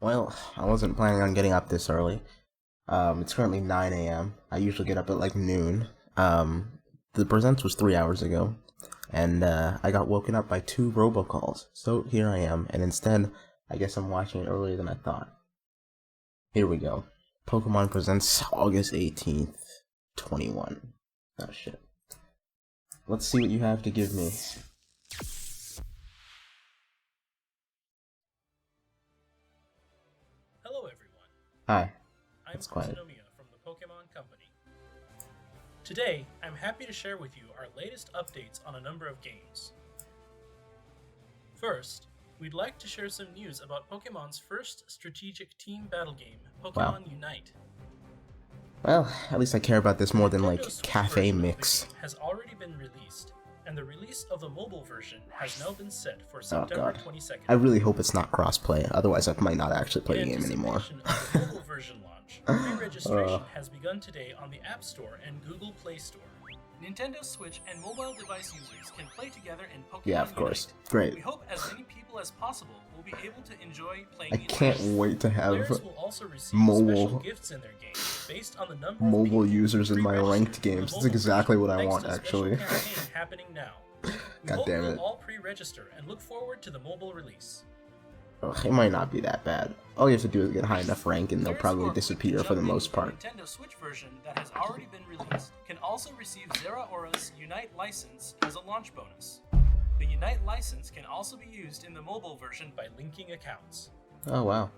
Well, I wasn't planning on getting up this early. It's currently 9 a.m. I usually get up at like noon. The presents was 3 hours ago, and I got woken up by 2 robocalls. So here I am, and instead, I guess I'm watching it earlier than I thought. Here we go. Pokemon Presents August 18th, 21. Oh shit. Let's see what you have to give me. Hello everyone. Hi. I'm quiet. Sinnoh from the Pokémon Company. Today, I'm happy to share with you our latest updates on a number of games. First, we'd like to share some news about Pokemon's first strategic team battle game, Pokémon Unite. Well, at least I care about this more than Nintendo like Switch Cafe version of the Mix. game has already been released, and the release of the mobile version has now been set for September 22nd. I really hope it's not crossplay, otherwise I might not actually play the game anymore. In anticipation of the mobile version launch, pre-registration has begun today on the App Store and Google Play Store. Nintendo Switch and mobile device users can play together in Pokémon Yeah, of course. Unite. Great. We hope as many people as possible will be able to enjoy playing I can't wait to have Players will also receive mobile special gifts in their game based on the number of mobile people users in my pre-registered ranked for the games. That's mobile exactly what I version, want, thanks to a special actually. campaign happening now. We God hope damn you'll it. all pre-register and look forward to the mobile release. Ugh, it might not be that bad. All you have to do is get high enough rank and they'll Players who probably are quick to disappear for jump the most into part. The Nintendo Switch version that has already been released can also receive Zeraora's Unite license as a launch bonus. The Unite license can also be used in the mobile version by linking accounts. Oh wow.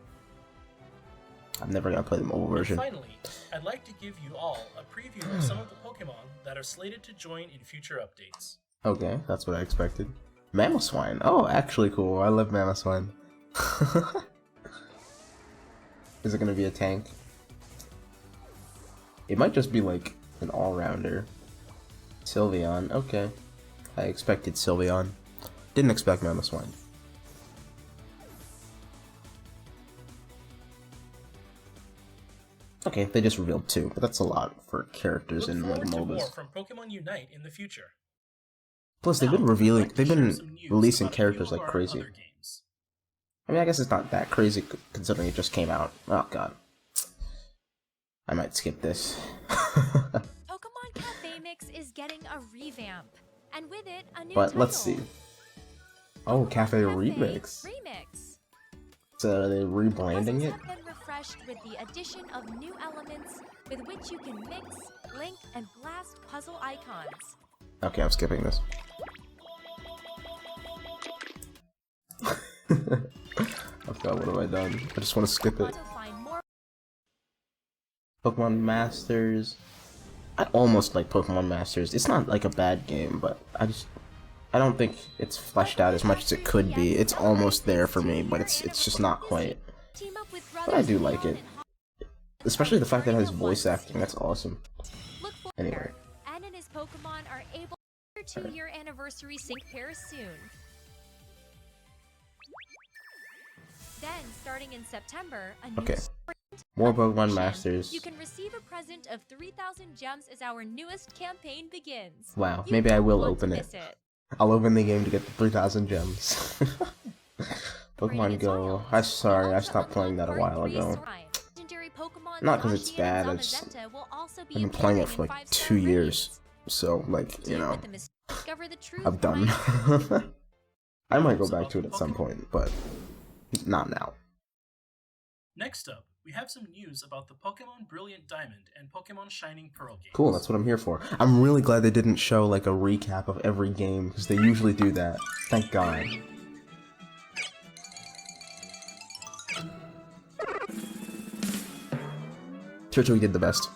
I'm never gonna play the mobile version. And finally, I'd like to give you all a preview of some of the Pokemon that are slated to join in future updates. Okay, that's what I expected. Mamoswine. Oh, actually cool. I love Mamoswine. Is it gonna be a tank? It might just be like an all-rounder. Sylveon. Okay. I expected Sylveon. Didn't expect Mamoswine. Okay, they just revealed 2, but that's a lot for characters in like Look forward to more MOBAs. from Pokemon Unite in the future. Plus, they've been Now, I'd revealing, like to they've share been some news releasing about a few characters of like our crazy. other games. I mean, I guess it's not that crazy considering it just came out. Oh god. I might skip this. Pokemon Cafe Mix is getting a revamp, and with it, a new But title. let's see. Oh, Cafe Remix. So are they rebranding it? Puzzles have been refreshed with the addition of new elements with which you can mix, link, and blast puzzle icons. Okay, I'm skipping this. Oh god, what have I done? I just want to skip it. To find more Pokemon Masters. I almost like Pokemon Masters. It's not like a bad game, but I don't think it's fleshed out as much as it could be. It's almost there for me, but it's just not quite. team up with But I do brothers like Leon it. and Especially the fact that it has voice acting. That's awesome. Look for Anyway. Ann and his Pokemon are able to their 2-year anniversary sync pairs soon. Then, starting in September, a new Okay. More Pokemon edition, Masters. You can receive a present of 3,000 gems as our newest campaign begins. Wow, You maybe I don't will want open to it. miss it. I'll open the game to get the 3,000 gems. Pokemon Go. I'm sorry, I stopped playing that a while ago. Not because it's bad, I've been playing it for like 2 years. So, like, you know, I'm done. I might go back to it at some point, but not now. Next up, we have some news about the Pokemon Brilliant Diamond and Pokemon Shining Pearl games. Cool, that's what I'm here for. I'm really glad they didn't show like a recap of every game, because they usually do that. Thank God. Turtwig did the best.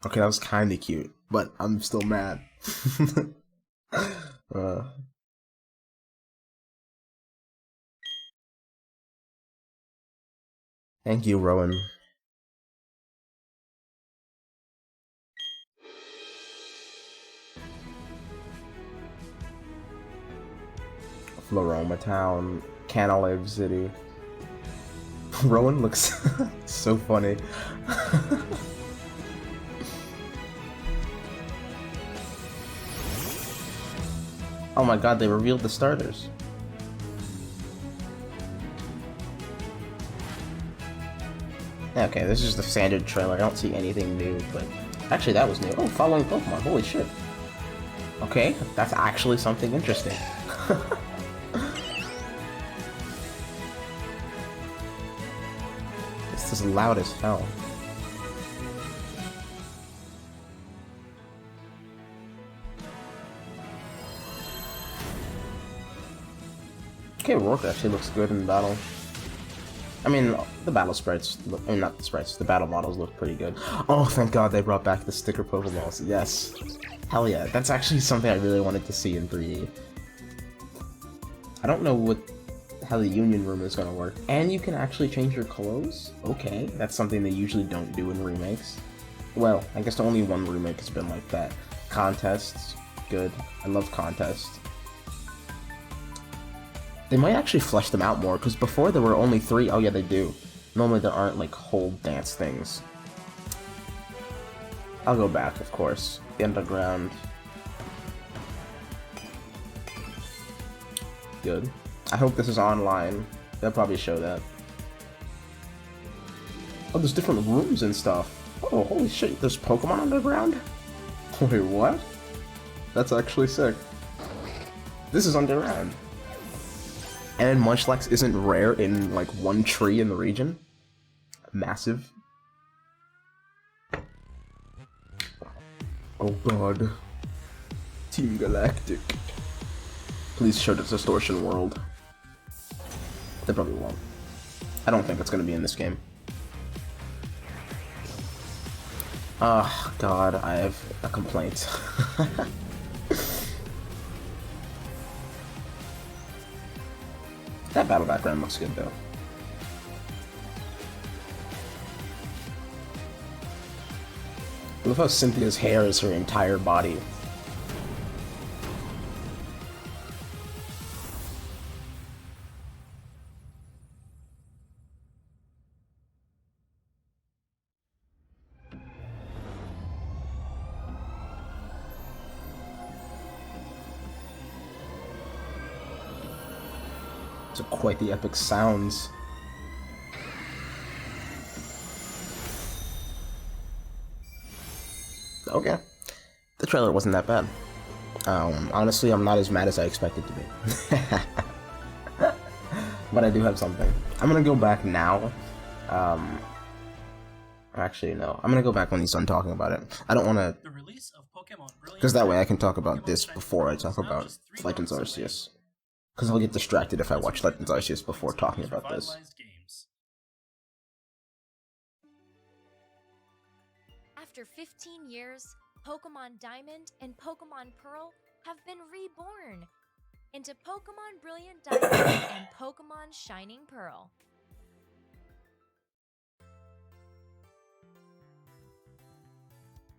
Okay, that was kinda cute, but I'm still mad. Thank you, Rowan. Floroma Town, Canalave City. Rowan looks so funny. Oh my god, they revealed the starters. Okay, this is the standard trailer. I don't see anything new, but actually that was new. Oh, following Pokemon. Holy shit. Okay, that's actually something interesting. This is loud as hell. Okay, Rourke actually looks good in battle. I mean, the battle sprites, I mean, not the sprites, the battle models look pretty good. Oh, thank god they brought back the sticker Pokeballs. Yes. Hell yeah, that's actually something I really wanted to see in 3D. I don't know how the Union Room is gonna work. And you can actually change your clothes? Okay, that's something they usually don't do in remakes. Well, I guess only one remake has been like that. Contests, good. I love contests. They might actually flesh them out more, because before there were only 3. Oh yeah, they do. Normally there aren't, like, whole dance things. I'll go back, of course. The underground. Good. I hope this is online. They'll probably show that. Oh, there's different rooms and stuff. Oh, holy shit, there's Pokemon underground? Wait, what? That's actually sick. This is underground. And Munchlax isn't rare in, like, one tree in the region. Massive. Oh god. Team Galactic. Please show the Distortion World. They probably won't. I don't think it's gonna be in this game. Oh god, I have a complaint. That battle background looks good though. I love how Cynthia's hair is her entire body. Those are quite the epic sounds. Okay. The trailer wasn't that bad. Honestly, I'm not as mad as I expected to be. But I do have something. I'm gonna go back now. Actually, no. I'm gonna go back when he's done talking about it. I don't wanna... Because that way I can talk about this before I talk about Legends Arceus. Because I'll get distracted if I watch Legends Arceus before talking about this. After 15 years, Pokémon Diamond and Pokémon Pearl have been reborn into Pokémon Brilliant Diamond and Pokémon Shining Pearl.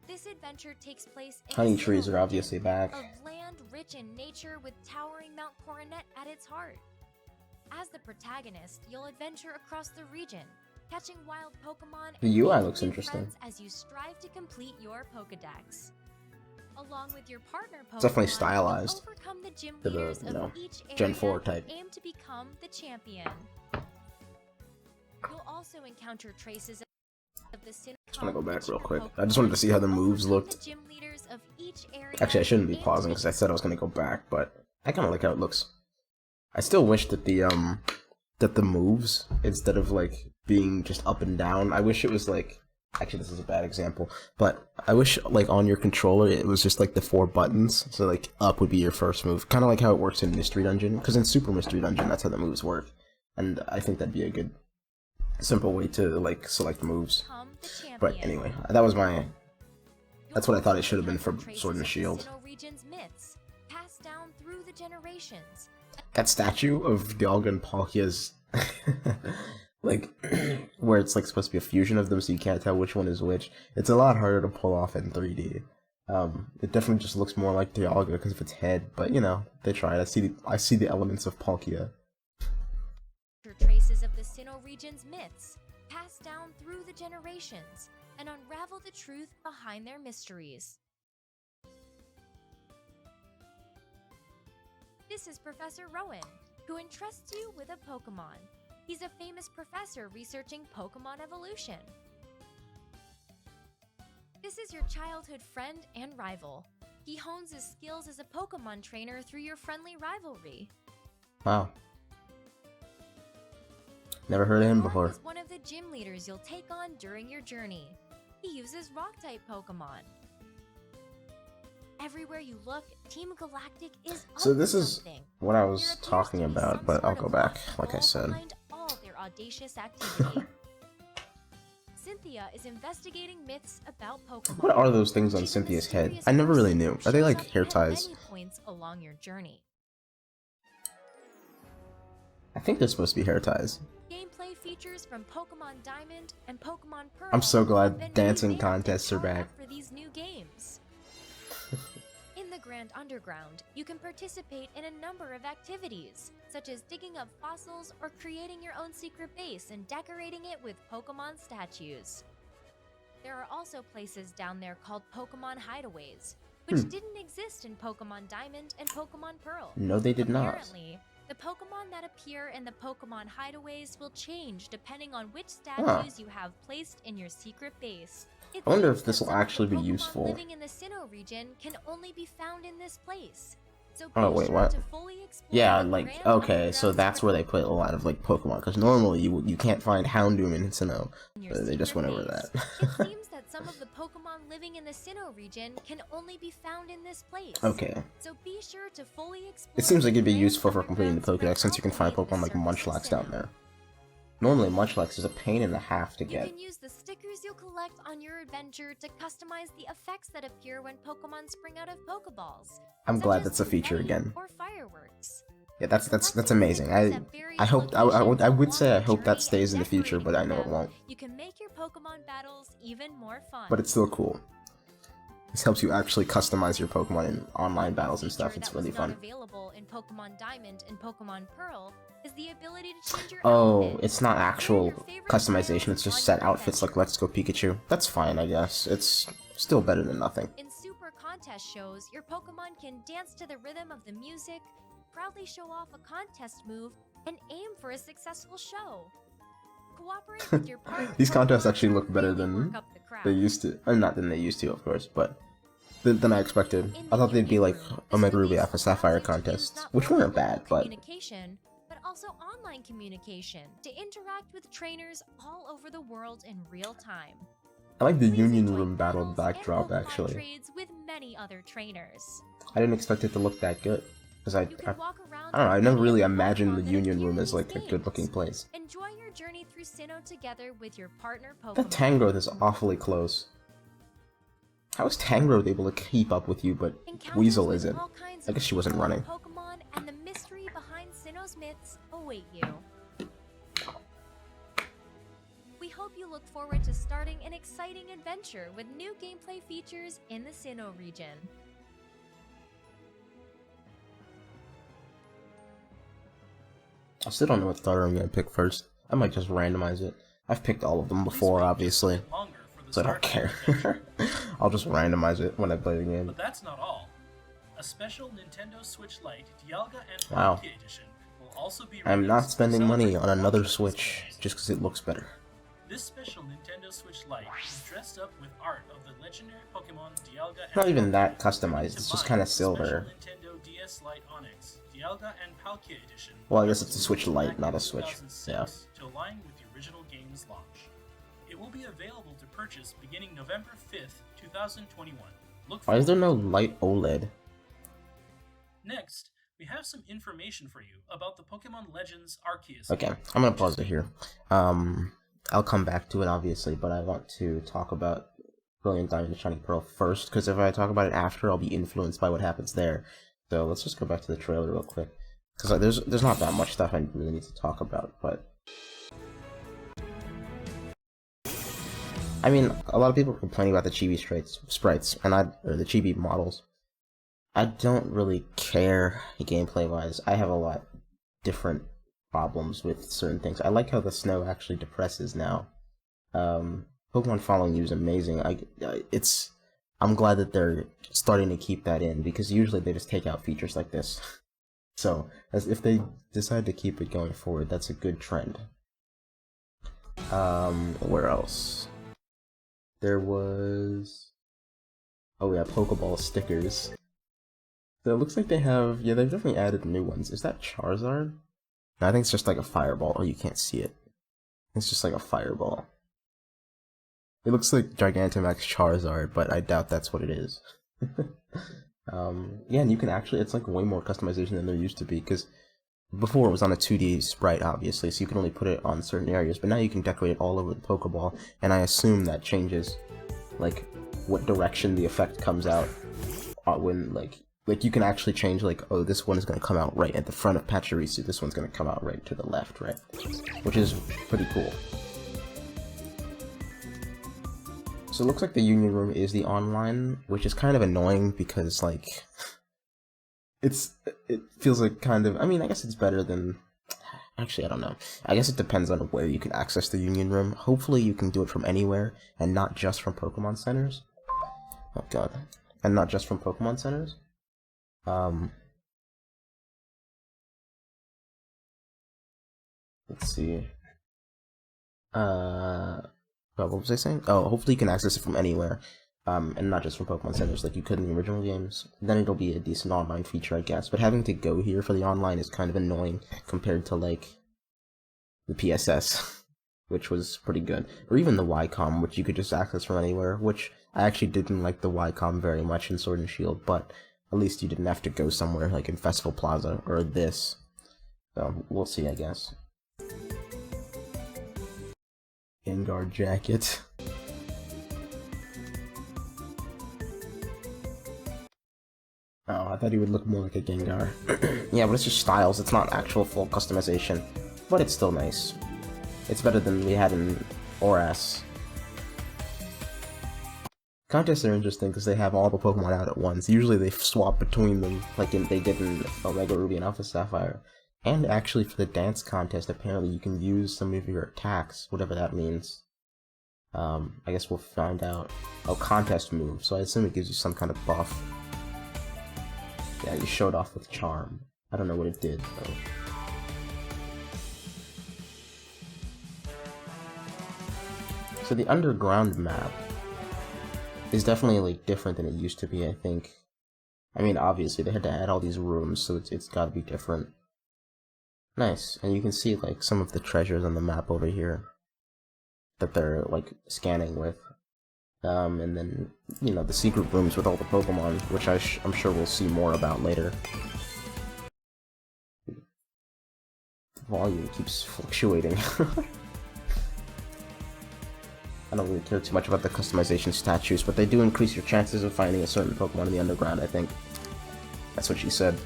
This adventure takes place in Honey trees are obviously back. A land rich in nature with towering Mount Coronet at its heart. As the protagonist, you'll adventure across the region, catching wild Pokemon. The UI and looks interesting. as you strive to complete your Pokédex. Along with your partner Pokemon, Definitely stylized you'll overcome the gym to the, leaders you know, of each Gen area 4 type. and aim to become the champion. You'll also encounter traces of the sinnoh. Just wanna go back real quick. I just wanted to see how the moves looked. Actually, I shouldn't be pausing because I said I was gonna go back, but I kind of like how it looks. I still wish that the moves, instead of like being just up and down, I wish it was like, actually this is a bad example, but I wish like on your controller it was just like the 4 buttons, so like up would be your first move, kind of like how it works in Mystery Dungeon, because in Super Mystery Dungeon that's how the moves work, and I think that'd be a good simple way to like select moves. But anyway, that's what I thought it should have been for Sword and Shield. That statue of Dialga and Palkia's like where it's like supposed to be a fusion of them, so you can't tell which one is which. It's a lot harder to pull off in 3D. It definitely just looks more like Dialga because of its head, but you know, they tried. I see the elements of Palkia. Traces of the Sinnoh region's myths, passed down through the generations, and unravel the truth behind their mysteries. This is Professor Rowan, who entrusts you with a Pokemon. He's a famous professor researching Pokemon evolution. This is your childhood friend and rival. He hones his skills as a Pokemon trainer through your friendly rivalry. Wow. Never heard of him before. Is one of the gym leaders you'll take on during your journey. He uses Rock-type Pokemon. Everywhere you look, Team Galactic is So up to this is something. what I There was appears to talking be about, some but I'll sort go of back, logic like I all said. behind all their audacious activity. Cynthia is investigating myths about Pokemon. What are those things on She's a Cynthia's head? mysterious I never really person knew. who Are they shows like up hair at ties? many points along your journey. I think they're supposed to be hair ties. Gameplay features from Pokemon Diamond and Pokemon Pearl. I'm so glad have been dancing revamped and contests are powered back. up for these new games. In the Grand Underground, you can participate in a number of activities, such as digging up fossils or creating your own secret base and decorating it with Pokemon statues. There are also places down there called Pokemon Hideaways, which didn't exist in Pokemon Diamond and Pokemon Pearl. No, they did not. Apparently, the Pokemon that appear in the Pokemon Hideaways will change depending on which statues you have placed in your secret base. I wonder if seems this that will some of the actually be Pokemon useful. living in the Sinnoh region can only be found in this place. So Oh, be wait, sure what? to fully explore Yeah, the like, Grand okay, so Underground that's where they put a lot of, like, Pokemon, because normally you can't find Houndoom in Sinnoh, in your but they just secret went over base. that. It seems that some of the Pokemon living in the Sinnoh region can only be found in this place. Okay. So be sure to fully explore. It seems like it'd be the useful for Grand completing the Underground Pokédex, since you can find throughout Pokemon like the surface of Munchlax down Sinnoh. there. Normally, Munchlax is a pain and a half to You get. can use the stickers you'll collect on your adventure to customize the effects that appear when Pokemon spring out of Pokeballs. I'm such glad as that's a feature confetti again. Or fireworks. Yeah, that's Collecting amazing. stickers I at various I hope I locations would say I along hope your that journey stays in and the future, but I know it decorating won't. them, you can make your Pokemon battles even more fun. But it's still cool. This helps you actually customize your Pokemon in online battles and stuff. Feature It's that really was fun. not available in Pokemon Diamond and Pokemon Pearl is the ability to change your Oh, outfit. it's not actual Wear your favorite customization, styles it's just on set your outfits like Let's Go Pikachu. That's fine, I guess. It's still better than nothing. In super contest shows, your Pokemon can dance to the rhythm of the music, proudly show off a contest move, and aim for a successful show. Cooperate with your partner. These contests Pokemon actually to look better really than work up the crowd. they used to. Not than they used to, of course, but than I expected. In I thought the they'd be like Union Room, Omega this Ruby release Alpha Sapphire allows you to use contests, not which only weren't bad, local but communication, but also online communication to interact with trainers all over the world in real time. I like the Please Union enjoy Room battle battles and backdrop Pokemon actually. trades with many other trainers. I didn't expect it to look that good. Because You can walk around I don't know, I with never many really of the imagined the Pokemon that Union appear Room in as like a these good looking games. place. Enjoy your journey through Sinnoh together with your partner Pokemon. That Tangrowth is awfully close. How is Tangrowth able to keep up with you, but Encounters Weasel with isn't? all kinds I of guess she wasn't cool running. Pokemon and the mystery behind Sinnoh's myths await you. We hope you look forward to starting an exciting adventure with new gameplay features in the Sinnoh region. I still don't know what starter I'm gonna pick first. I might just randomize it. I've picked all of them before, obviously, Longer for the so I don't start care. adventure. I'll just randomize it when I play the game. But that's not all. A special Nintendo Switch Lite Dialga and Wow. Palkia Edition will also be I'm not released to spending money celebrate on the another launch of this Switch device. just because it looks better. This special Nintendo Switch Lite is dressed up with art of the legendary Pokemon Dialga and Not even Palkia, that customized, it's just combined kinda with the silver. Special Nintendo DS Lite Onyx, Dialga and Palkia Edition. Well, I guess it's a was Switch released Lite, back not in a Switch. 2006 Yeah. To align with the original game's launch. It will be available to purchase beginning November 5th, 2021. Look Why is there no forward to it. light OLED? Next, we have some information for you about the Pokemon Legends Arceus. Okay, game, I'm gonna which pause is it here. I'll come back to it obviously, but I want to talk about Brilliant Diamond and Shining Pearl first, because if I talk about it after, I'll be influenced by what happens there. So let's just go back to the trailer real quick, because there's not that much stuff I really need to talk about, but I mean, a lot of people are complaining about the chibi sprites, and or the chibi models. I don't really care gameplay-wise. I have a lot different problems with certain things. I like how the snow actually depresses now. Pokemon following you is amazing. I'm glad that they're starting to keep that in, because usually they just take out features like this. So, as if they decide to keep it going forward, that's a good trend. Where else? There was... Oh yeah, Pokeball stickers. So it looks like they have... Yeah, they've definitely added new ones. Is that Charizard? No, I think it's just like a fireball. Oh, you can't see it. It's just like a fireball. It looks like Gigantamax Charizard, but I doubt that's what it is. Yeah, and you can actually... It's like way more customization than there used to be, because before it was on a 2D sprite, obviously, so you can only put it on certain areas, but now you can decorate it all over the Pokeball, and I assume that changes, like, what direction the effect comes out when, like you can actually change, like, oh, this one is going to come out right at the front of Pachirisu, this one's going to come out right to the left, right? Which is pretty cool. So it looks like the Union Room is the online, which is kind of annoying because, like, it feels like kind of, I mean, I guess it's better than, actually, I don't know. I guess it depends on where you can access the Union Room. Hopefully you can do it from anywhere, and not just from Pokemon Centers. Oh god. And not just from Pokemon Centers. Let's see. What was I saying? Oh, hopefully you can access it from anywhere. And not just from Pokemon Centers like you could in the original games. Then it'll be a decent online feature, I guess. But having to go here for the online is kind of annoying compared to, like, the PSS, which was pretty good. Or even the YCOM, which you could just access from anywhere, which I actually didn't like the YCOM very much in Sword and Shield, but at least you didn't have to go somewhere like in Festival Plaza or this. So, we'll see, I guess. Gengar jacket. Oh, I thought he would look more like a Gengar. Yeah, but it's just styles, it's not actual full customization. But it's still nice. It's better than we had in ORAS. Contests are interesting because they have all the Pokemon out at once. Usually they swap between them, like they did in Omega Ruby and Alpha Sapphire. And actually for the dance contest, apparently you can use some of your attacks, whatever that means. I guess we'll find out. Oh, contest move, so I assume it gives you some kind of buff. Yeah, you showed off with Charm. I don't know what it did, though. So the underground map is definitely, like, different than it used to be, I think. I mean, obviously, they had to add all these rooms, so it's gotta be different. Nice, and you can see, like, some of the treasures on the map over here that they're, like, scanning with. And then, you know, the secret rooms with all the Pokemon, which I'm sure we'll see more about later. The volume keeps fluctuating. I don't really care too much about the customization statues, but they do increase your chances of finding a certain Pokemon in the underground, I think. That's what she said.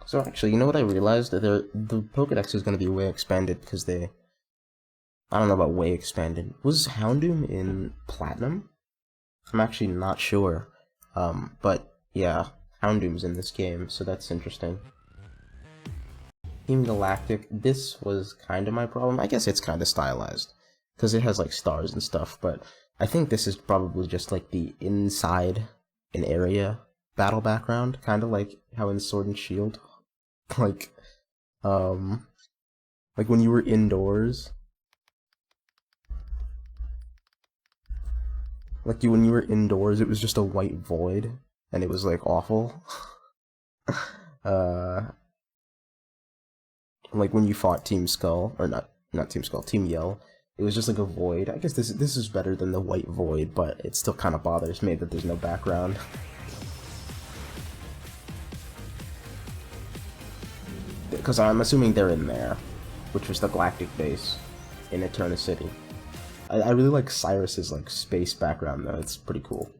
So actually, you know what I realized? That the Pokedex is going to be way expanded because they... I don't know about way expanded. Was Houndoom in Platinum? I'm actually not sure. But yeah, Houndoom's in this game, so that's interesting. Team Galactic, this was kind of my problem. I guess it's kind of stylized, because it has like stars and stuff, but I think this is probably just like the inside an area battle background, kind of like how in Sword and Shield. Like when you were indoors. When you were indoors, it was just a white void, and it was, like, awful. Like, when you fought Team Skull, or not Team Skull, Team Yell, it was just, like, a void. I guess this is better than the white void, but it still kind of bothers me that there's no background. Because I'm assuming they're in there, which was the Galactic base in Eterna City. I really like Cyrus's, like, space background, though. It's pretty cool.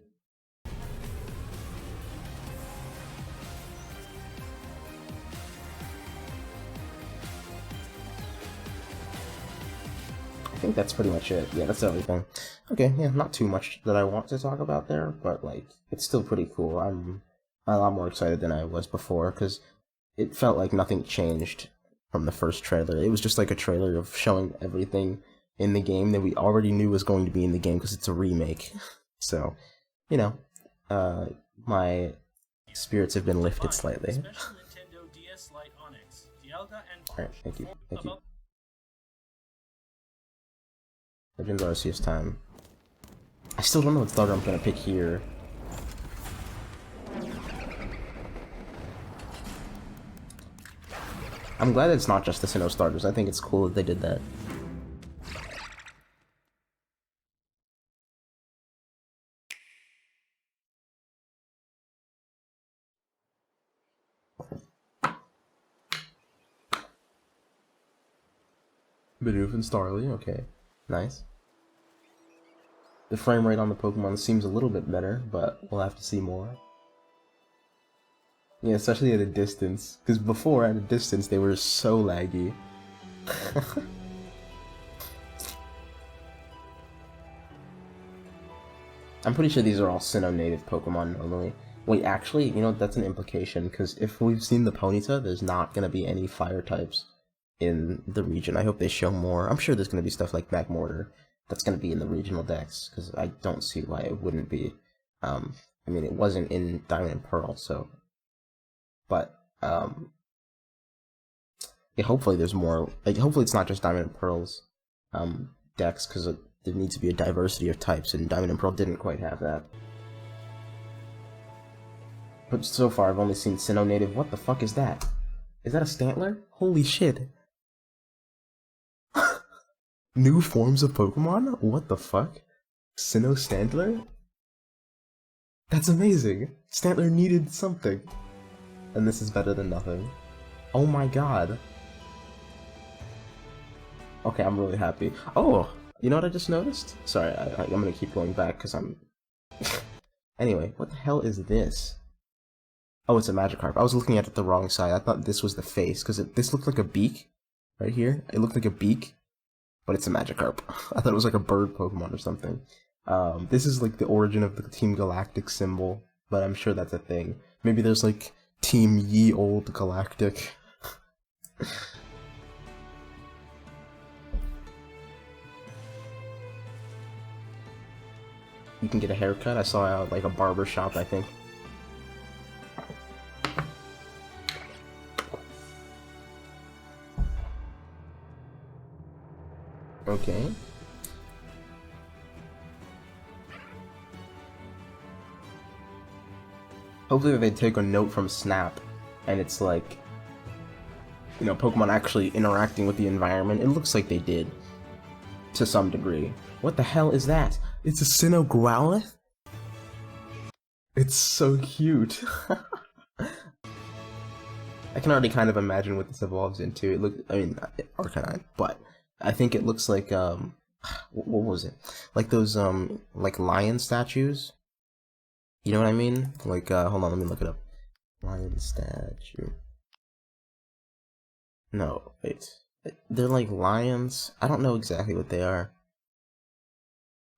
I think that's pretty much it. Yeah, that's everything. Okay, yeah, not too much that I want to talk about there, but, like, it's still pretty cool. I'm a lot more excited than I was before, because it felt like nothing changed from the first trailer. It was just like a trailer of showing everything in the game that we already knew was going to be in the game because it's a remake. So, you know, my spirits have been lifted slightly. Special Nintendo DS Lite Onyx, Dialga and Alright, thank you. Thank you. Legends Arceus time. I still don't know what starter I'm gonna pick here. I'm glad it's not just the Sinnoh starters. I think it's cool that they did that. Bidoof and Starly, okay. Nice. The frame rate on the Pokemon seems a little bit better, but we'll have to see more. Yeah, especially at a distance. Because before, at a distance, they were so laggy. I'm pretty sure these are all Sinnoh native Pokemon normally. Wait, actually, you know, that's an implication, because if we've seen the Ponyta, there's not going to be any fire types in the region. I hope they show more. I'm sure there's going to be stuff like Magmortar that's going to be in the regional decks, because I don't see why it wouldn't be. I mean, it wasn't in Diamond and Pearl, so... But, yeah, hopefully there's more, like, hopefully it's not just Diamond and Pearl's, decks, because there needs to be a diversity of types, and Diamond and Pearl didn't quite have that. But so far, I've only seen Sinnoh native. What the fuck is that? Is that a Stantler? Holy shit. New forms of Pokemon? What the fuck? Sinnoh Stantler? That's amazing. Stantler needed something. And this is better than nothing. Oh my god. Okay, I'm really happy. Oh, you know what I just noticed? Sorry, I'm gonna keep going back because I'm... Anyway, what the hell is this? Oh, it's a Magikarp. I was looking at it the wrong side. I thought this was the face, because this looked like a beak. Right here. It looked like a beak, but it's a Magikarp. I thought it was like a bird Pokemon or something. This is like the origin of the Team Galactic symbol, but I'm sure that's a thing. Maybe there's like Team Ye Old Galactic. You can get a haircut. I saw like a barber shop, I think. Okay. Hopefully they take a note from Snap, and it's like, you know, Pokemon actually interacting with the environment. It looks like they did, to some degree. What the hell is that? It's a Sinnoh Growlithe? It's so cute. I can already kind of imagine what this evolves into. It looks, I mean, Arcanine, but I think it looks like, what was it? Like those, like lion statues? You know what I mean? Like, hold on, let me look it up. Lion statue. No, wait. They're like lions. I don't know exactly what they are.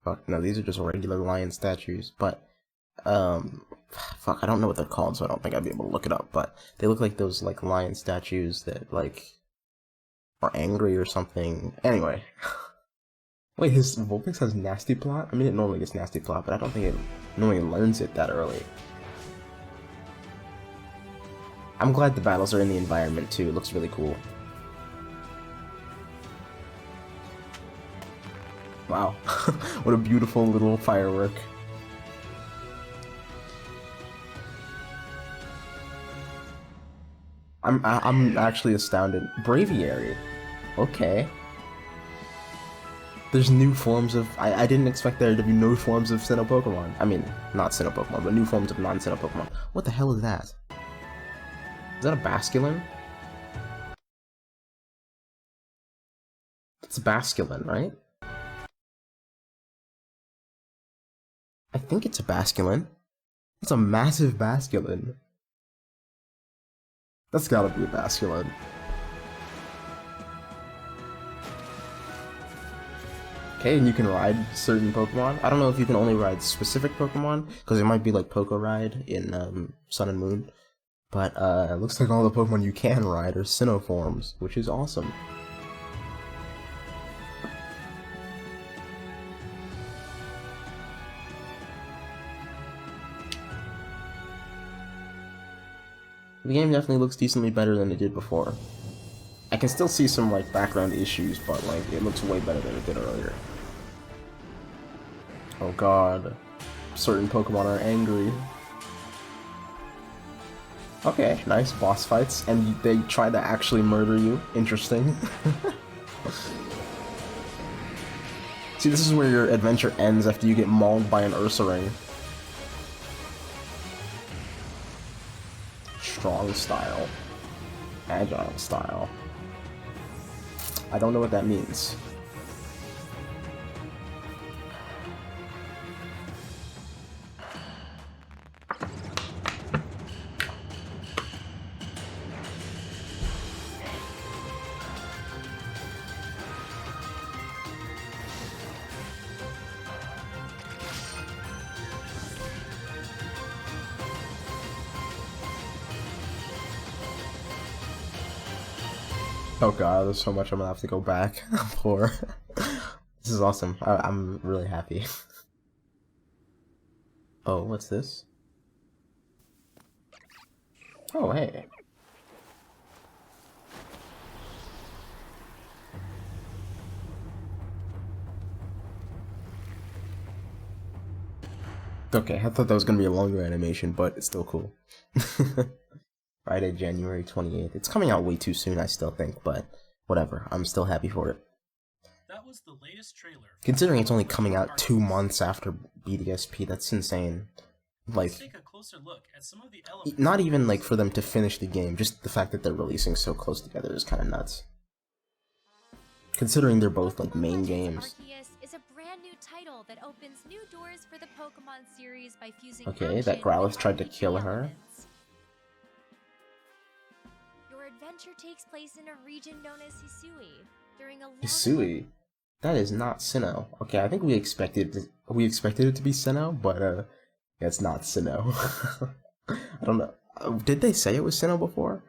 Fuck, no, these are just regular lion statues, but, fuck, I don't know what they're called, so I don't think I'd be able to look it up, but they look like those, like, lion statues that, like, are angry or something. Anyway. Wait, his Vulpix has Nasty Plot? I mean, it normally gets Nasty Plot, but I don't think it normally learns it that early. I'm glad the battles are in the environment, too. It looks really cool. Wow. What a beautiful little firework. I'm actually astounded. Braviary. Okay. There's new forms of... I didn't expect there to be new forms of Sinnoh Pokemon. I mean, not Sinnoh Pokemon, but new forms of non-Sinnoh Pokemon. What the hell is that? Is that a Basculin? It's a Basculin, right? I think it's a Basculin. It's a massive Basculin. That's gotta be a Basculin. Okay, and you can ride certain Pokemon. I don't know if you can only ride specific Pokemon, because it might be like Poké Ride in Sun and Moon. But it looks like all the Pokemon you can ride are Sinnoh forms, which is awesome. The game definitely looks decently better than it did before. I can still see some like background issues, but like it looks way better than it did earlier. Oh god. Certain Pokemon are angry. Okay, nice boss fights, and they try to actually murder you. Interesting. See, this is where your adventure ends after you get mauled by an Ursaring. Strong style. Agile style. I don't know what that means. Oh god, there's so much I'm gonna have to go back for. This is awesome. I'm really happy. Oh, what's this? Oh, hey. Okay, I thought that was gonna be a longer animation, but it's still cool. Friday, January 28th. It's coming out way too soon, I still think, but whatever. I'm still happy for it. That was the latest trailer. Considering it's only coming out 2 months after BDSP, that's insane. Like, Let's take a closer look at some of the elements. not even like for them to finish the game, just the fact that they're releasing so close together is kind of nuts. Considering they're both like main games. Arceus is a brand new title that opens new doors for the Pokemon series by fusing Okay, that action Growlithe with tried to RPG kill her. elements. Your adventure takes place in a region known as Hisui. During a long Hasui? That is not Sinnoh. Okay, I think we expected it to be Sinnoh, but yeah, it's not Sinnoh. I don't know. Did they say it was Sinnoh before?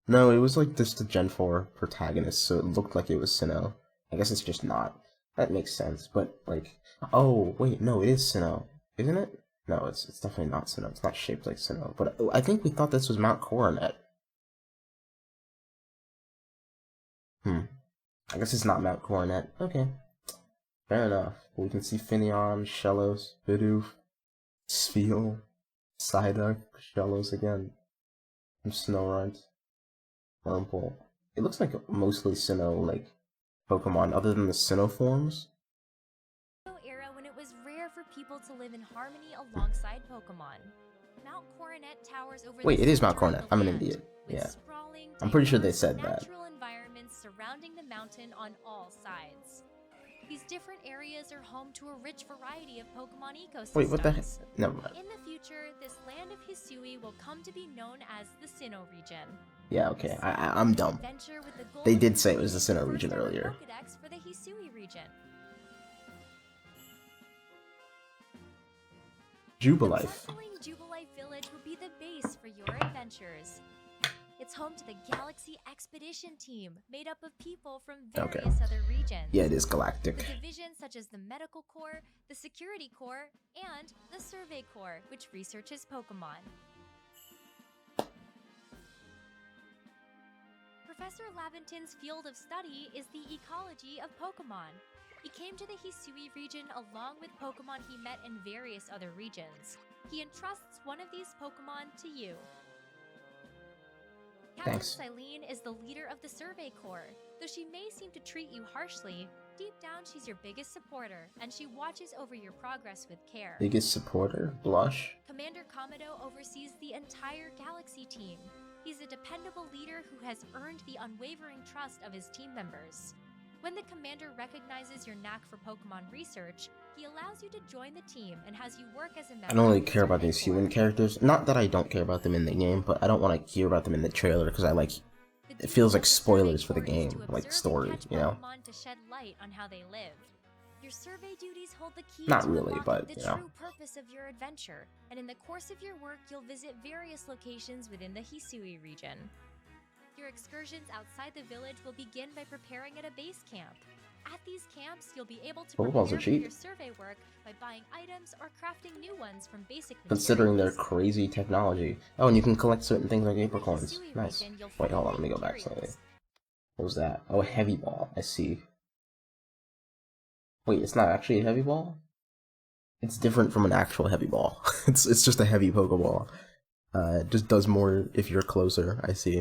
No, it was like just a Gen 4 protagonist, so it looked like it was Sinnoh. I guess it's just not. That makes sense, but like, oh wait, no, it is Sinnoh, isn't it? No, it's definitely not Sinnoh. It's not shaped like Sinnoh, but I think we thought this was Mount Coronet. I guess it's not Mount Coronet. Okay. Fair enough. We can see Finneon, Shellos, Bidoof, Spheal, Psyduck, Shellos again, and Snorunt, Wurmple. It looks like mostly Sinnoh, like, Pokemon, other than the Sinnoh forms. era when it was rare for people to live in harmony alongside Pokemon. Mount Coronet towers over Wait, the it is Mount center of Coronet. the I'm an land, idiot. with Yeah. sprawling, I'm pretty sure they diverse, said that. natural environments surrounding the mountain on all sides. These different areas are home to a rich variety of Pokemon ecosystems. Wait, what the heck? Never mind. In the future, this land of Hisui will come to be known as the Sinnoh region. Yeah, okay. I'm dumb. Adventure with the goal They of did say it was the creating Sinnoh the region first ever earlier. Pokédex for the Hisui region. Jubilife. Bustling Jubilife Village will be the base for your adventures. It's home to the Galaxy Expedition Team, made up of people from various other regions. Yeah, it is The galactic. divisions such as the Medical Corps, the Security Corps, and the Survey Corps, which researches Pokemon. Professor Laventon's field of study is the ecology of Pokemon. He came to the Hisui region along with Pokemon he met in various other regions. He entrusts one of these Pokemon to you. Captain Thanks. Silene is the leader of the Survey Corps. Though she may seem to treat you harshly, deep down she's your biggest supporter, and she watches over your progress with care. Biggest supporter? Blush? Commander Komodo oversees the entire Galaxy team. He's a dependable leader who has earned the unwavering trust of his team members. When the commander recognizes your knack for Pokemon research, he allows you to join the team and has you work as a member I don't really of the care about Survey these Corps. human characters. Not that I don't care about them in the game, but I don't want to hear about them in the trailer because The it feels duty like of the spoilers Survey for the Corps is game, to like observe story, and catch you know? Pokemon to shed light on how they live. Your survey duties hold the key Not to really, unlocking but, the you know. true purpose of your adventure, and in the course of your work, you'll visit various locations within the Hisui region. Your excursions outside the village will begin by preparing at a base camp. At these camps, you'll be able to Pokeballs prepare are for cheap. your survey work by buying items or crafting new ones from basic Considering their materials. crazy technology. Oh, and you can collect certain things like In the apricorns. Hasui Nice. region, you'll Wait, hold on, find let me go back slightly. materials. What was that? Oh, a heavy ball. I see. Wait, it's not actually a heavy ball? It's different from an actual heavy ball. it's just a heavy Pokeball. It just does more if you're closer, I see.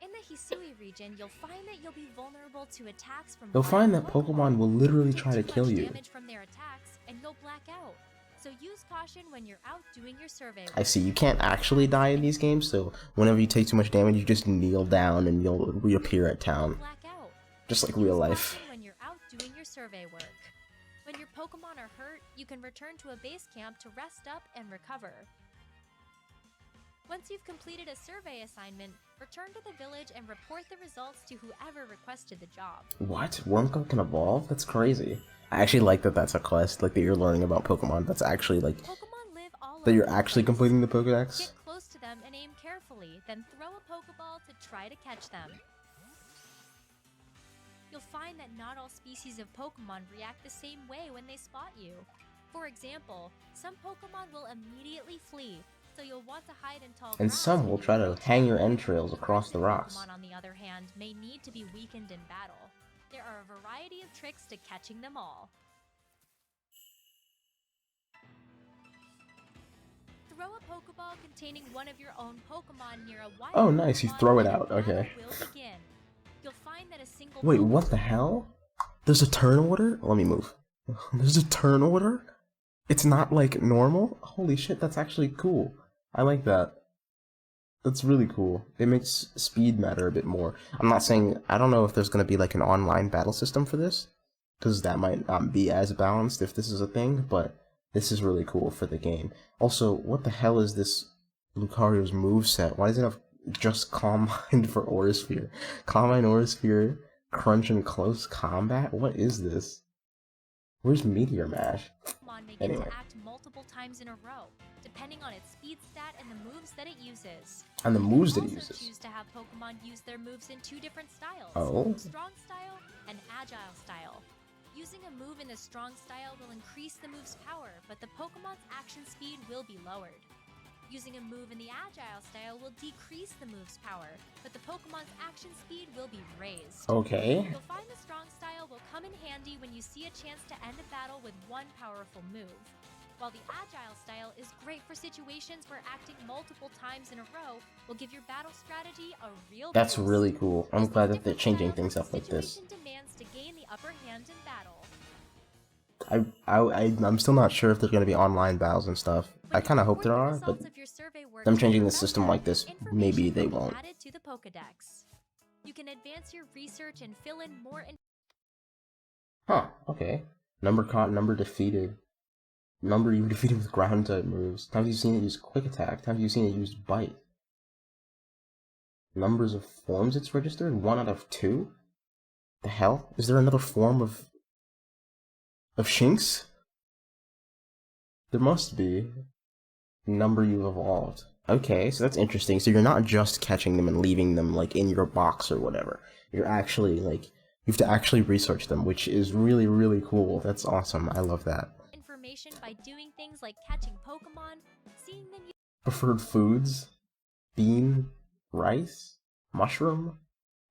In the Hisui region, you'll find that you'll be vulnerable to attacks from You'll find wild that Pokemon will literally Take try to too kill much you. damage from their attacks, and you'll black out. So use caution when you're out doing your survey I work. see, you can't actually die in these games, so whenever you take too much damage, you just kneel down and you'll reappear at town. Black out. Just like Use real life. caution when you're out doing your survey work. When your Pokemon are hurt, you can return to a base camp to rest up and recover. Once you've completed a survey assignment, return to the village and report the results to whoever requested the job. What? Wurmcoil can evolve? That's crazy. I actually like that that's a quest, like that you're learning about Pokemon. That's actually like, Pokemon live all that you're over the actually place. completing the Pokedex? Get close to them and aim carefully, then throw a Pokeball to try to catch them. You'll find that not all species of Pokemon react the same way when they spot you. For example, some Pokemon will immediately flee, so you'll want to hide in tall And grass some when will you try to approach hang them. your entrails across the rocks. Pokemon, on the other hand, may need to be weakened in battle. There are a variety of tricks to catching them all. Throw a Pokeball containing one of your own Pokemon near a wild Oh, nice, you Pokemon throw it and a out, battle okay. will begin. You'll find that a single Wait, Pokemon what the hell? There's a turn order? Let me move. There's a turn order? It's not like normal? Holy shit, that's actually cool. I like that. That's really cool. It makes speed matter a bit more. I'm not saying, I don't know if there's gonna be like an online battle system for this, because that might not be as balanced if this is a thing, but this is really cool for the game. Also, what the hell is this Lucario's moveset? Why does it have just Calm Mind for Aura Sphere? Calm Mind, Aura Sphere, Crunch, and Close Combat? What is this? Where's Meteor Mash? Pokemon may get Anyway. to act multiple times in a row, depending on its speed stat and the moves that it uses. And the moves You that can it also uses. choose to have Pokemon use their moves in two different styles. Oh. Strong style and agile style. Using a move in the strong style will increase the move's power, but the Pokemon's action speed will be lowered. Using a move in the agile style will decrease the move's power, but the Pokemon's action speed will be raised. Okay. You'll find the strong style will come in handy when you see a chance to end a battle with one powerful move, while the agile style is great for situations where acting multiple times in a row will give your battle strategy a real That's boost. really cool. I'm Use glad these that they're different changing styles things as up like this. situation demands to gain the upper hand in battle. I'm still not sure if there's gonna be online battles and stuff. I kind of hope there are, but them changing the system like this, maybe they won't. Added to the Pokédex. You can advance your research and fill in more. Huh, okay. Number caught, number defeated. Number you defeated with ground type moves. Times you've seen it use quick attack. Times you've seen it use bite. Numbers of forms it's registered? 1 out of 2? The hell? Is there another form of Shinx? There must be. Number you've evolved. Okay, so that's interesting. So you're not just catching them and leaving them like in your box or whatever. You're actually like, you have to actually research them, which is really, really cool. That's awesome. I love that. Information by doing things like catching Pokemon, seeing them. Preferred foods? Bean? Rice? Mushroom?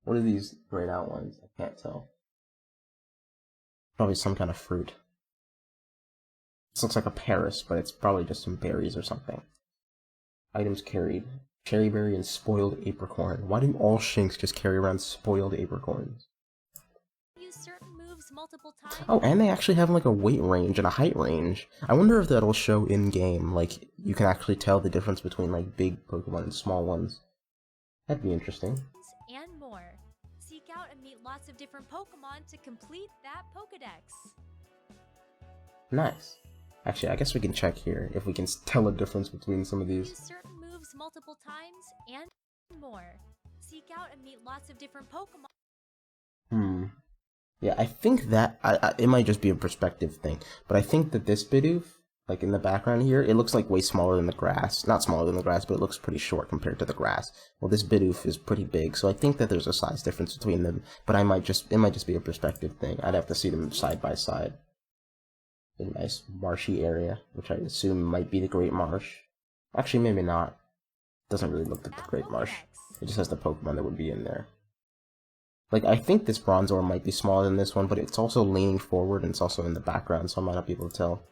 What are these grayed out ones? I can't tell. Probably some kind of fruit. This looks like a Paris, but it's probably just some berries or something. Items carried. Cherry berry and spoiled apricorn. Why do all Shinx just carry around spoiled apricorns? Use certain moves multiple times. Oh, and they actually have like a weight range and a height range. I wonder if that'll show in-game, like, you can actually tell the difference between like big Pokemon and small ones. That'd be interesting. And more. Seek out and meet lots of different Pokemon to complete that Pokédex. Nice. Actually, I guess we can check here if we can tell a difference between some of Use these. certain moves multiple times and more. Seek out and meet lots of different Pokemon. Yeah, I think that, it might just be a perspective thing, but I think that this Bidoof like in the background here, it looks like way smaller than the grass. Not smaller than the grass, but it looks pretty short compared to the grass. Well, this Bidoof is pretty big, so I think that there's a size difference between them, but it might just be a perspective thing. I'd have to see them side by side. A nice marshy area, which I assume might be the Great Marsh. Actually, maybe not. Doesn't really look like the Great Marsh. It just has the Pokemon that would be in there. Like, I think this Bronzor might be smaller than this one, but it's also leaning forward and it's also in the background, so I might not be able to tell.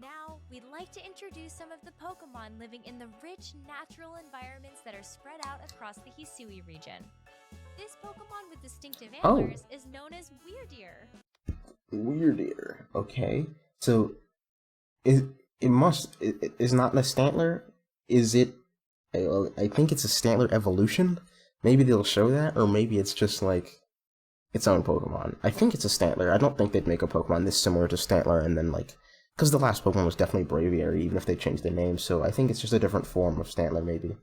Now, we'd like to introduce some of the Pokemon living in the rich, natural environments that are spread out across the Hisui region. This Pokemon with distinctive antlers is known as Wyrdeer. Wyrdeer, okay. So, is not a Stantler? Is it... I think it's a Stantler evolution? Maybe they'll show that, or maybe it's just like its own Pokemon. I think it's a Stantler. I don't think they'd make a Pokemon this similar to Stantler and then like... Because the last Pokemon was definitely Braviary, even if they changed the name, so I think it's just a different form of Stantler, maybe.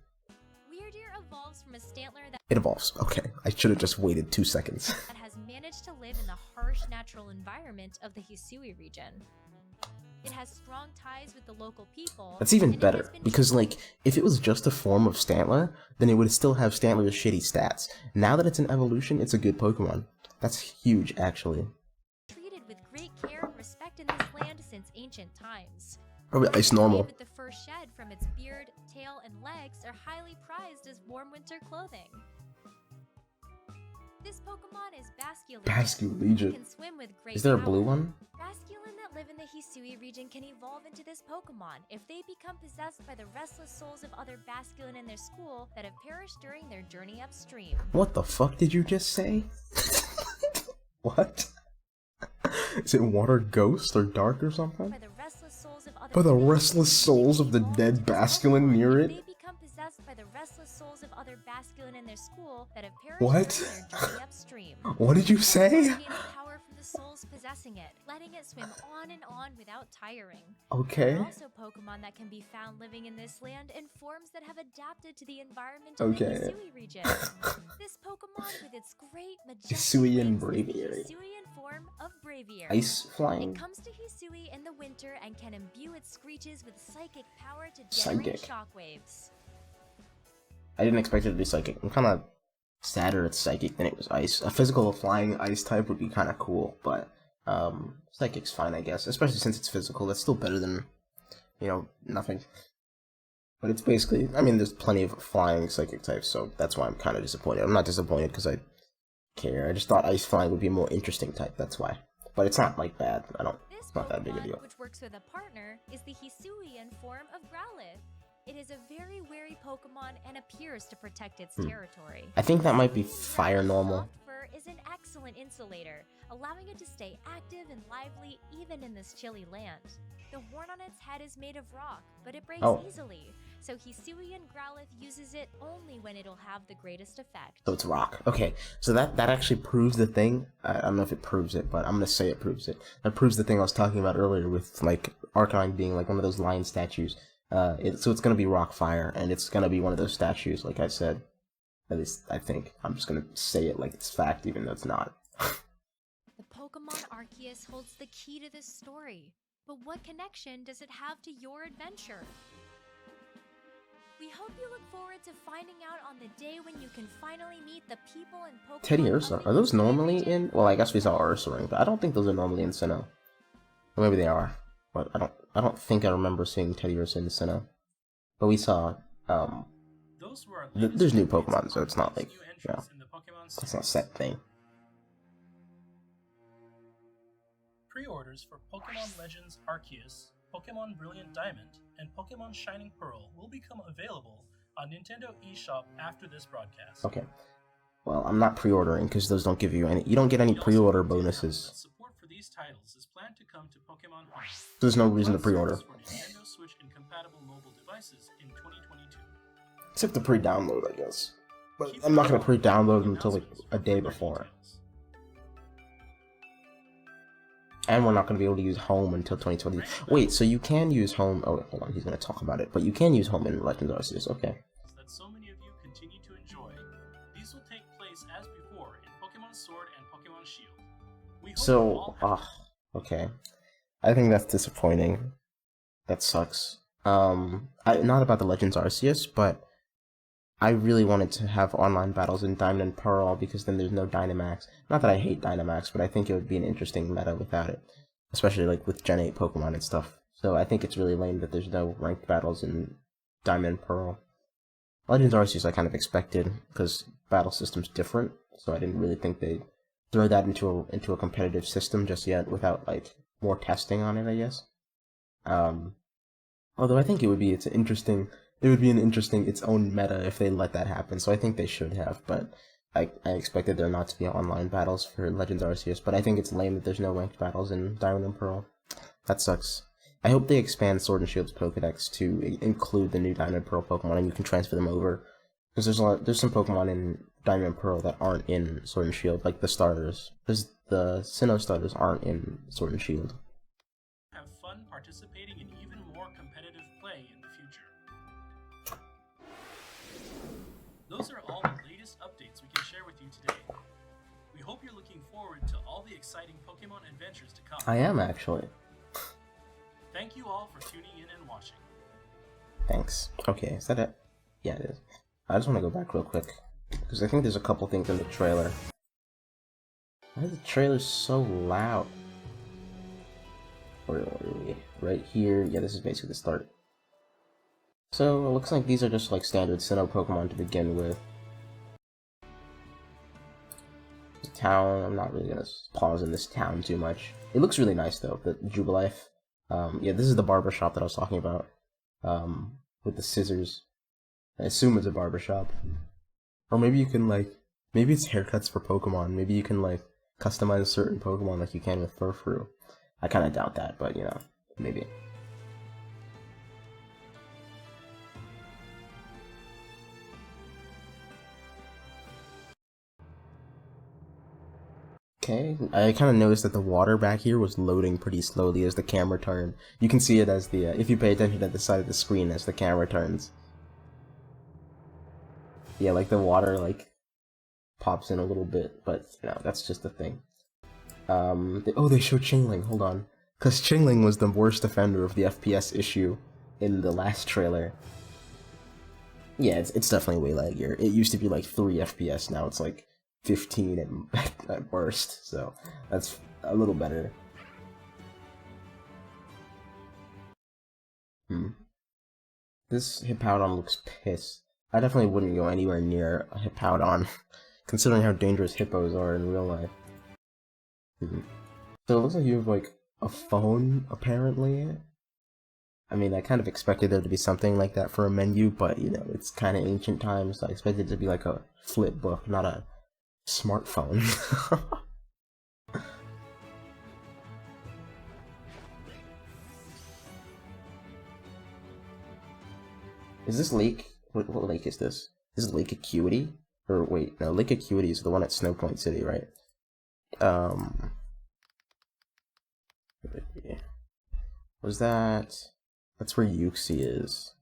Wyrdeer evolves from a Stantler that... It evolves. Okay, I should have just waited 2 seconds. ...that has managed to live in the harsh natural environment of the Hisui region. It has strong ties with the local people. That's even better, because, like, if it was just a form of Stantler, then it would still have Stantler's shitty stats. Now that it's an evolution, it's a good Pokemon. That's huge, actually. Treated with great care and respect in this land since ancient times. Probably ice normal. With the fur shed from its beard, tail, and legs are highly prized as warm winter clothing. This Pokemon is Basculegion. Can swim with great Is there a power. blue one? Basculin that live in the Hisui region can evolve into this Pokemon if they become possessed by the restless souls of other Basculin in their school that have perished during their journey upstream. What the fuck did you just say? What? Is it water ghost or dark or something? By the restless souls of other By the restless souls of the dead Basculin near it? They become possessed by the restless souls of other Basculin in their school that have perished What? during their journey upstream. What did you say? Gains power from the souls possessing it, letting it swim on and on without tiring. Okay. There are also Pokemon that can be found living in this land in forms that have adapted to the environment of Okay. the Hisui region. This Pokemon with its great majestic Hisuian wings is the Braviary. Hisuian form of Braviary. Ice flying? It comes to Hisui in the winter and can imbue its screeches with psychic power to Psychic. generate shockwaves. I didn't expect it to be psychic. I'm kind of sadder it's psychic than it was ice. A physical flying ice type would be kind of cool, but psychic's fine, I guess. Especially since it's physical. That's still better than, you know, nothing. But it's basically, I mean, there's plenty of flying psychic types, so that's why I'm kind of disappointed. I'm not disappointed because I care. I just thought ice flying would be a more interesting type, that's why. But it's not, like, bad. It's not that big a deal. Which works with a partner, is the Hisuian form of Growlithe. It is a very wary Pokemon and appears to protect its territory. I think that might be fire normal. Soft fur is an excellent insulator, allowing it to stay active and lively even in this chilly land. The horn on its head is made of rock, but it breaks easily, so Hisuian Growlithe uses it only when it'll have the greatest effect. So it's rock. Okay, so that actually proves the thing. I don't know if it proves it, but I'm gonna say it proves it. That proves the thing I was talking about earlier with, like, Arcanine being, like, one of those lion statues. So it's gonna be rock fire, and it's gonna be one of those statues, like I said. At least, I think. I'm just gonna say it like it's fact, even though it's not. The Pokemon Arceus holds the key to this story. But what connection does it have to your adventure? We hope you look forward to finding out on the day when you can finally meet the people in Pokemon. Teddy Ursa, are those normally in? Well, I guess we saw Ursaring, but I don't think those are normally in Sinnoh. Or maybe they are, but I don't think I remember seeing Teddy Ursa in Sinnoh. But we saw, Those were our there's new Pokemon, so it's not like, new yeah, entrants in the Pokemon it's not a set thing. Pre-orders for Pokemon Legends Arceus, Pokemon Brilliant Diamond, and Pokemon Shining Pearl will become available on Nintendo eShop after this broadcast. Okay. Well, I'm not pre-ordering because those don't give you any. You don't get any pre-order bonuses. Support for these titles is planned to come to Pokemon Unite. There's no reason to pre-order. For Nintendo Switch and compatible mobile devices in 2022. Except the pre-download, I guess. But I'm not gonna pre-download them until like a day before. And we're not going to be able to use Home until 2020. Wait, so you can use Home... Oh, hold on, he's going to talk about it. But you can use Home in Legends Arceus, okay. That so many of you continue to enjoy. These will take place as before in Pokemon Sword and Pokemon Shield. We hope So, Okay. I think that's disappointing. That sucks. Not about the Legends Arceus, but I really wanted to have online battles in Diamond and Pearl because then there's no Dynamax. Not that I hate Dynamax, but I think it would be an interesting meta without it. Especially like with Gen 8 Pokemon and stuff. So I think it's really lame that there's no ranked battles in Diamond and Pearl. Legends Arceus I kind of expected, because battle system's different, so I didn't really think they'd throw that into a competitive system just yet without like more testing on it, I guess. Although I think it would be its own meta if they let that happen, so I think they should have, but I expected there not to be online battles for Legends Arceus, but I think it's lame that there's no ranked battles in Diamond and Pearl. That sucks. I hope they expand Sword and Shield's Pokedex to include the new Diamond and Pearl Pokemon and you can transfer them over. Because there's some Pokemon in Diamond and Pearl that aren't in Sword and Shield, like the starters. The Sinnoh starters aren't in Sword and Shield. Have fun participating in even more competitive play in the future. Those are all the latest updates we can share with you today. We hope you're looking forward to all the exciting Pokemon adventures to come. I am, actually. Thank you all for tuning in and watching. Thanks. Okay, is that it? Yeah, it is. I just want to go back real quick, because I think there's a couple things in the trailer. Why is the trailer so loud? Where are we? Right here. Yeah, this is basically the start. So, it looks like these are just like standard Sinnoh Pokemon to begin with. The town, I'm not really gonna pause in this town too much. It looks really nice though, the Jubilife. Yeah, this is the barber shop that I was talking about. With the scissors. I assume it's a barber shop. Or maybe you can like, maybe it's haircuts for Pokemon. Maybe you can like customize certain Pokemon like you can with Furfrou. I kind of doubt that, but you know, maybe. Okay, I kind of noticed that the water back here was loading pretty slowly as the camera turned. You can see it as the, if you pay attention at the side of the screen as the camera turns. Yeah, like the water, like, pops in a little bit, but, you know, that's just a thing. They showed Chingling, hold on. Because Chingling was the worst offender of the FPS issue in the last trailer. Yeah, it's definitely way laggier. It used to be like 3 FPS, now it's like 15 at worst, so that's a little better. This Hippowdon looks pissed. I definitely wouldn't go anywhere near a Hippowdon, considering how dangerous hippos are in real life. So it looks like you have like a phone, apparently. I mean, I kind of expected there to be something like that for a menu, but you know, it's kind of ancient times, so I expected it to be like a flip book, not a smartphone. Is this lake? What lake is this? This is Lake Acuity? Or wait, no, Lake Acuity is the one at Snow Point City, right? Was that? That's where Yuxi is.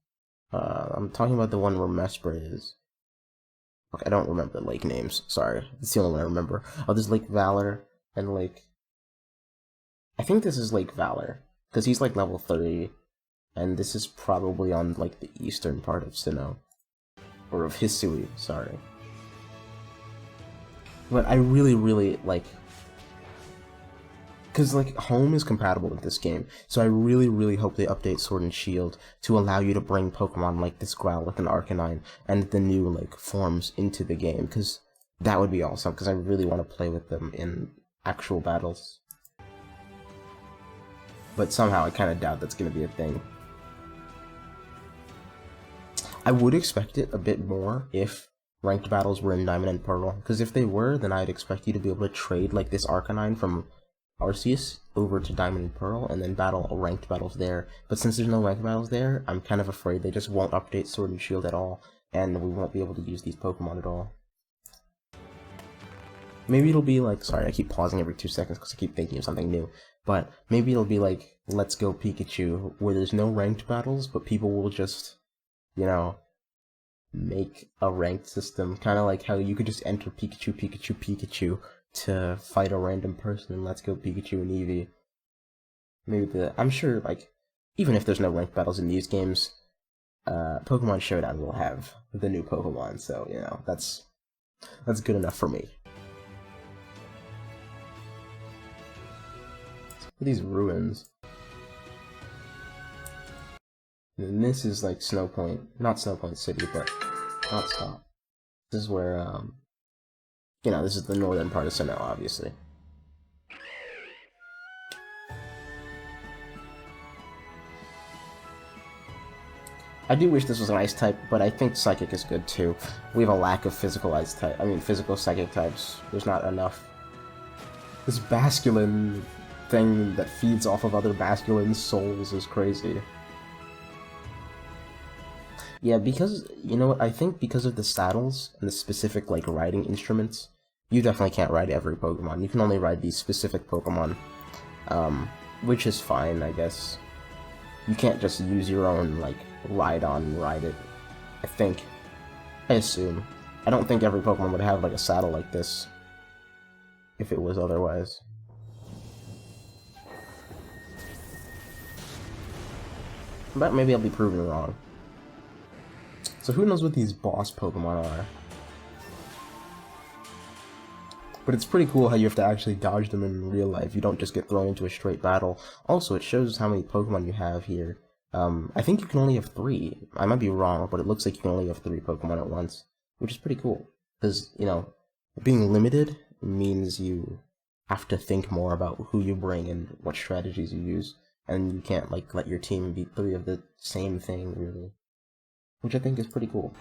I'm talking about the one where Mespra is. Okay, I don't remember the lake names. Sorry, it's the only one I remember. Oh, there's Lake Valor and Lake. I think this is Lake Valor because he's like level 30, and this is probably on like the eastern part of Sinnoh, or of Hisui. Sorry, but I really like. Because, like, home is compatible with this game, so I really hope they update Sword and Shield to allow you to bring Pokemon like this Growlithe and Arcanine and the new, like, forms into the game, because that would be awesome, because I really want to play with them in actual battles. But somehow I kind of doubt that's going to be a thing. I would expect it a bit more if ranked battles were in Diamond and Pearl, because if they were, then I'd expect you to be able to trade, like, this Arcanine from Arceus over to Diamond and Pearl and then battle ranked battles there. But since there's no ranked battles there, I'm kind of afraid they just won't update Sword and Shield at all, and we won't be able to use these Pokemon at all. Maybe it'll be like, sorry, I keep pausing every 2 seconds because I keep thinking of something new, but maybe it'll be like Let's Go Pikachu, where there's no ranked battles, but people will just, you know, make a ranked system, kind of like how you could just enter Pikachu to fight a random person in Let's Go Pikachu and Eevee. maybe I'm sure, like, even if there's no ranked battles in these games, Pokemon Showdown will have the new Pokemon, so, you know, that's good enough for me. These ruins. And this is like not Snowpoint City, but not Stop. This is where, you know, this is the northern part of Sinnoh, obviously. I do wish this was an ice type, but I think psychic is good too. We have a lack of physical ice type. I mean, physical psychic types. There's not enough. This basculin thing that feeds off of other basculin souls is crazy. Yeah, because, you know what, I think because of the saddles and the specific, like, riding instruments, you definitely can't ride every Pokemon. You can only ride these specific Pokemon, which is fine, I guess. You can't just use your own, like, ride it, I think. I assume. I don't think every Pokemon would have, like, a saddle like this, if it was otherwise. But maybe I'll be proven wrong. So who knows what these boss Pokemon are? But it's pretty cool how you have to actually dodge them in real life. You don't just get thrown into a straight battle. Also, it shows how many Pokemon you have here. I think you can only have 3. I might be wrong, but it looks like you can only have 3 Pokemon at once, which is pretty cool. Because, you know, being limited means you have to think more about who you bring and what strategies you use. And you can't, like, let your team beat 3 of the same thing, really. Which I think is pretty cool.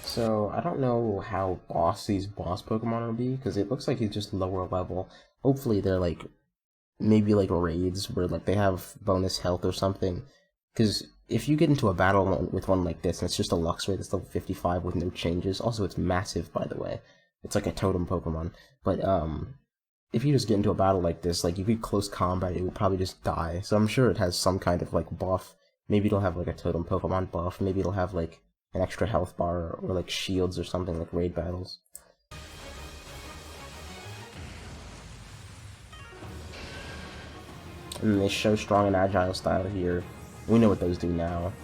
So, I don't know how these boss Pokemon will be, because it looks like he's just lower level. Hopefully they're like, maybe like raids, where like they have bonus health or something. Because if you get into a battle with one like this, and it's just a Luxray that's level 55 with no changes, also it's massive, by the way. It's like a totem Pokemon, but if you just get into a battle like this, like, if you close combat, it will probably just die. So I'm sure it has some kind of, like, buff. Maybe it'll have, like, a totem Pokemon buff. Maybe it'll have, like, an extra health bar, or, like, shields or something, like raid battles. And they show strong and agile style here. We know what those do now.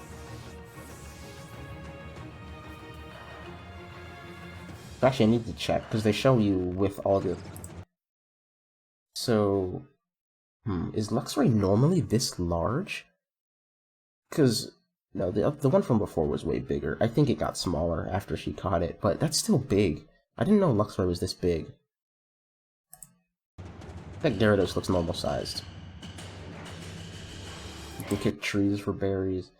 Actually, I need to check, because they show you with all the... So... is Luxray normally this large? Because, no, the one from before was way bigger. I think it got smaller after she caught it, but that's still big. I didn't know Luxray was this big. I think Gyarados looks normal-sized. You can kick trees for berries.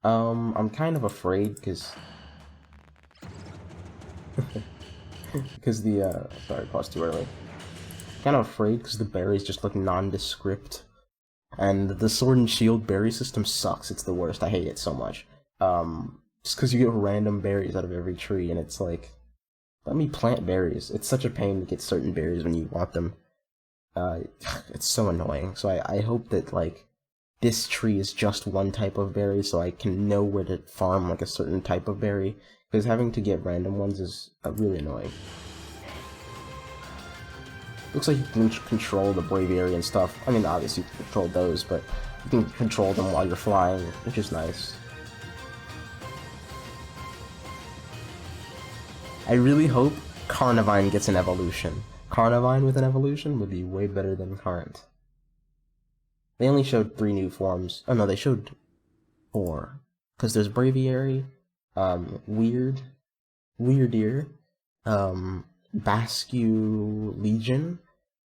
I'm kind of afraid, because... because the, sorry, paused too early. Kind of afraid because the berries just look nondescript. And the Sword and Shield berry system sucks, it's the worst, I hate it so much. Just because you get random berries out of every tree, and it's like, let me plant berries. It's such a pain to get certain berries when you want them. It's so annoying, so I hope that, like, this tree is just one type of berry, so I can know where to farm, like, a certain type of berry. Because having to get random ones is really annoying. Looks like you can control the Braviary and stuff. I mean, obviously you can control those, but you can control them while you're flying, which is nice. I really hope Carnivine gets an evolution. Carnivine with an evolution would be way better than Current. They only showed 3 new forms. Oh no, they showed 4. Because there's Braviary, Wyrdeer, Basculegion,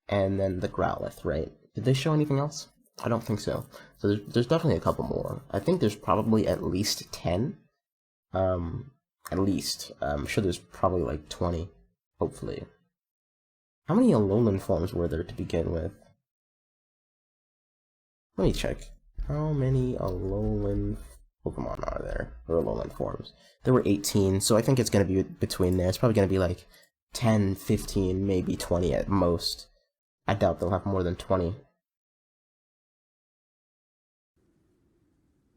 and then the Growlithe, right? Did they show anything else? I don't think so. So there's definitely a couple more. I think there's probably at least 10. At least. I'm sure there's probably like 20, hopefully. How many Alolan forms were there to begin with? Let me check. How many Alolan Pokemon are there? Or Alolan forms? There were 18, so I think it's going to be between there. It's probably going to be like 10, 15, maybe 20 at most. I doubt they'll have more than 20.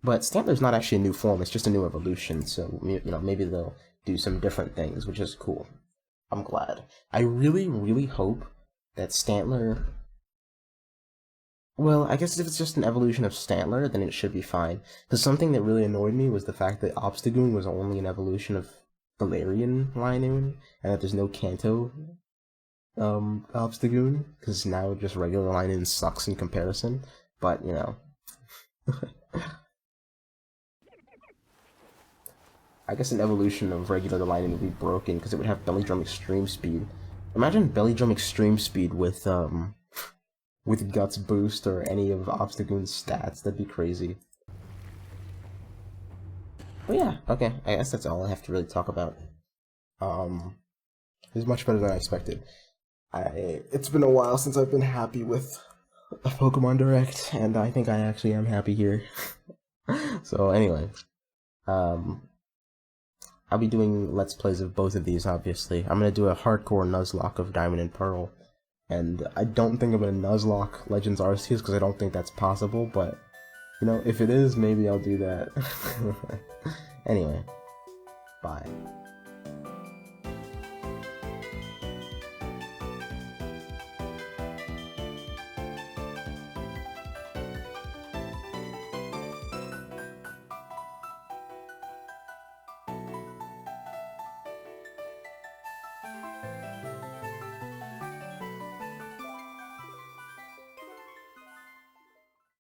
But Stantler's not actually a new form, it's just a new evolution, so, you know, maybe they'll do some different things, which is cool. I'm glad. I really, really hope that Stantler... Well, I guess if it's just an evolution of Stantler, then it should be fine. Because something that really annoyed me was the fact that Obstagoon was only an evolution of Galarian Linoon, and that there's no Kanto Obstagoon, because now just regular Linoon sucks in comparison, but, you know. I guess an evolution of regular Linoon would be broken, because it would have Belly Drum Extreme Speed. Imagine Belly Drum Extreme Speed with Guts Boost or any of Obstagoon's stats, that'd be crazy. But yeah, okay, I guess that's all I have to really talk about. It's much better than I expected. It's been a while since I've been happy with a Pokemon Direct, and I think I actually am happy here. So anyway, I'll be doing Let's Plays of both of these, obviously. I'm gonna do a hardcore Nuzlocke of Diamond and Pearl, and I don't think I'm gonna Nuzlocke Legends Arceus, because I don't think that's possible, but, you know, if it is, maybe I'll do that. Anyway, bye.